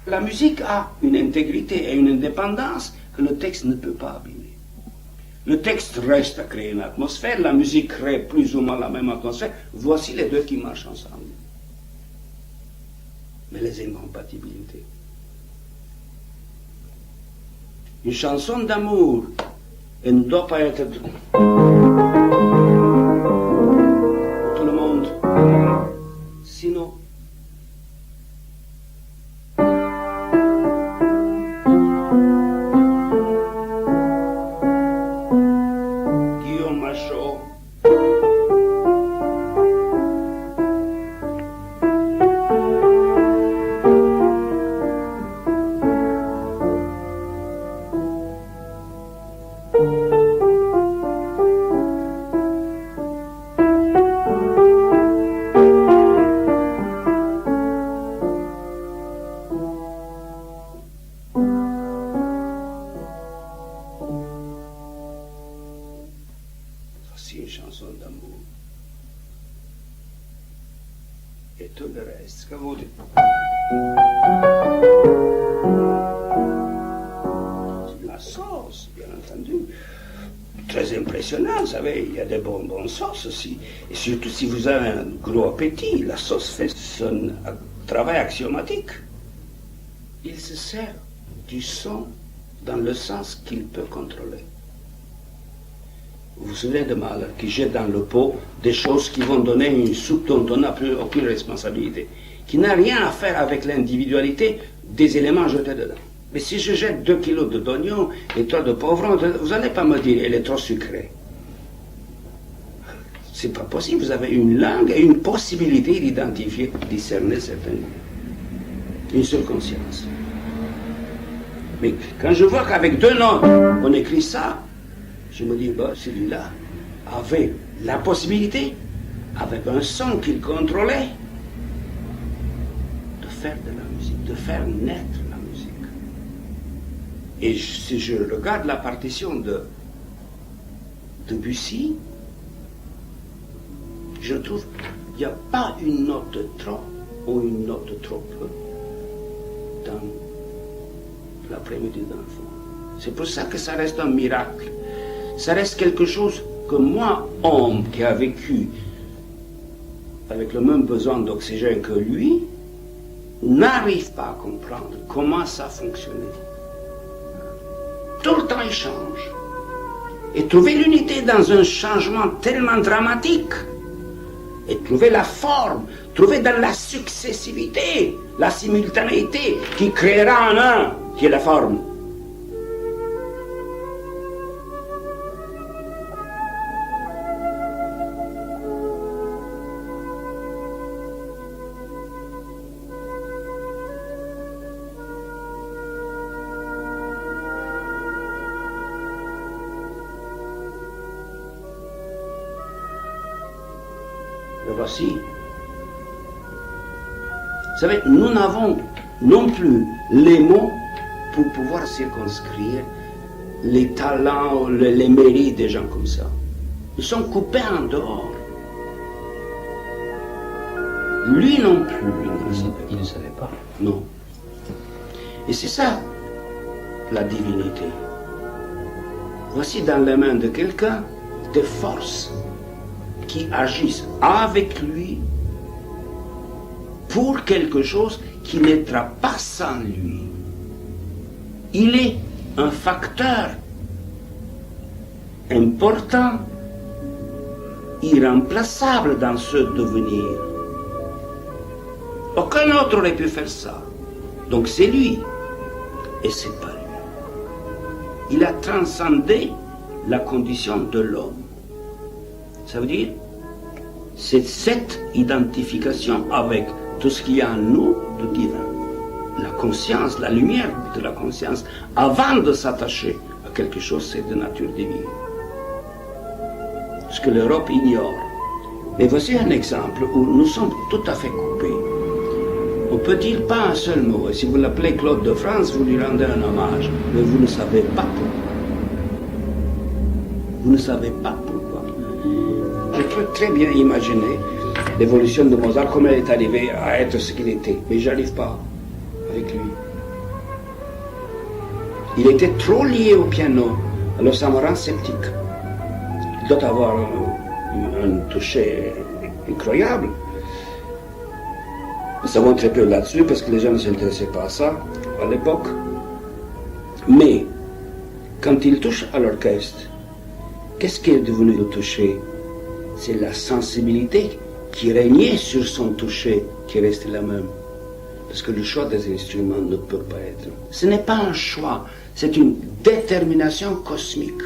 La musique a une intégrité et une indépendance que le texte ne peut pas abîmer. Le texte reste à créer une atmosphère, la musique crée plus ou moins la même atmosphère. Voici les deux qui marchent ensemble. Mais les incompatibilités. Une chanson d'amour, elle ne doit pas être tout le monde. Sinon, Guillaume Machaut, une chanson d'amour. Et tout le reste, ce que vous dites. La sauce, bien entendu. Très impressionnant, vous savez, il y a des bonnes sauces aussi. Et surtout si vous avez un gros appétit, la sauce fait son travail axiomatique. Il se sert du son dans le sens qu'il peut contrôler. Vous vous souvenez de Mahler qui jette dans le pot des choses qui vont donner une soupe dont on n'a plus aucune responsabilité, qui n'a rien à faire avec l'individualité des éléments jetés dedans. Mais si je jette 2 kilos d'oignons et 3 de poivrons, vous n'allez pas me dire elle est trop sucrée. C'est pas possible, vous avez une langue et une possibilité d'identifier, discerner certaines. Une seule conscience. Mais quand je vois qu'avec 2 notes, on écrit ça, je me dis, bah, celui-là avait la possibilité, avec un son qu'il contrôlait, de faire de la musique, de faire naître la musique. Et si je regarde la partition de Debussy, je trouve qu'il n'y a pas une note trop ou une note trop peu dans l'après-midi d'enfant. C'est pour ça que ça reste un miracle. Ça reste quelque chose que moi, homme qui a vécu avec le même besoin d'oxygène que lui, n'arrive pas à comprendre comment ça fonctionnait. Tout le temps il change. Et trouver l'unité dans un changement tellement dramatique, et trouver la forme, trouver dans la successivité, la simultanéité qui créera en un, qui est la forme. Le voici. Vous savez, nous n'avons non plus les mots pour pouvoir circonscrire les talents, les mérites des gens comme ça. Nous sommes coupés en dehors. Lui non plus. Il ne savait pas. Non. Et c'est ça, la divinité. Voici dans les mains de quelqu'un des forces qui agissent avec lui pour quelque chose qui n'étra pas sans lui. Il est un facteur important, irremplaçable dans ce devenir. Aucun autre aurait pu faire ça. Donc c'est lui, et c'est pas lui. Il a transcendé la condition de l'homme. Ça veut dire, c'est cette identification avec tout ce qu'il y a en nous de divin. La conscience, la lumière de la conscience, avant de s'attacher à quelque chose, c'est de nature divine. Ce que l'Europe ignore. Mais voici un exemple où nous sommes tout à fait coupés. On ne peut dire pas un seul mot. Et si vous l'appelez Claude de France, vous lui rendez un hommage. Mais vous ne savez pas pourquoi. Vous ne savez pas pourquoi. Je peux très bien imaginer l'évolution de Mozart, comment il est arrivé à être ce qu'il était. Mais j'arrive pas avec lui. Il était trop lié au piano, alors ça me rend sceptique. Il doit avoir un toucher incroyable. Nous savons très peu là-dessus parce que les gens ne s'intéressaient pas à ça à l'époque. Mais quand il touche à l'orchestre, qu'est-ce qui est devenu le toucher? C'est la sensibilité qui régnait sur son toucher qui reste la même. Parce que le choix des instruments ne peut pas être. Ce n'est pas un choix, c'est une détermination cosmique.